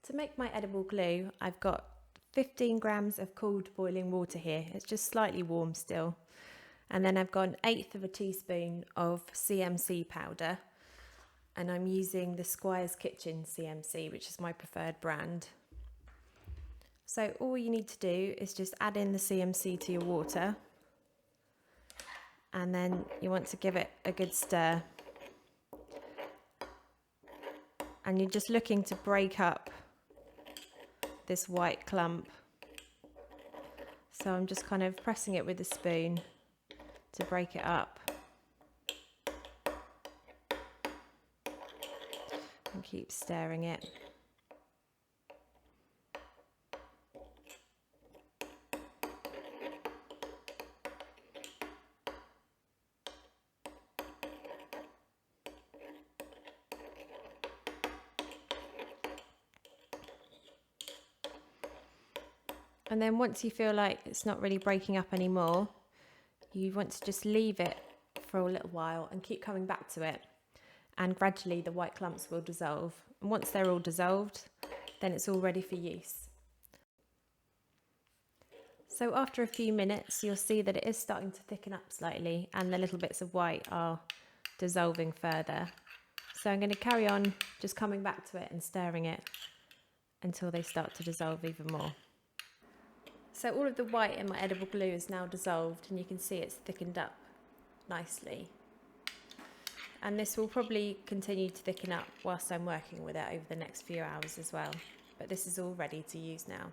To make my edible glue, I've got 15 grams of cooled boiling water here. It's just slightly warm still. And then I've got 1/8 of a teaspoon of CMC powder. And I'm using the Squire's Kitchen CMC, which is my preferred brand. So all you need to do is just add in the CMC to your water. And then you want to give it a good stir. And you're just looking to break up this white clump. So I'm just kind of pressing it with a spoon to break it up. And keep stirring it. And then once you feel like it's not really breaking up anymore, you want to just leave it for a little while and keep coming back to it. And gradually the white clumps will dissolve. And once they're all dissolved, then it's all ready for use. So after a few minutes, you'll see that it is starting to thicken up slightly and the little bits of white are dissolving further. So I'm going to carry on just coming back to it and stirring it until they start to dissolve even more. So all of the white in my edible glue is now dissolved and you can see it's thickened up nicely. And this will probably continue to thicken up whilst I'm working with it over the next few hours as well. But this is all ready to use now.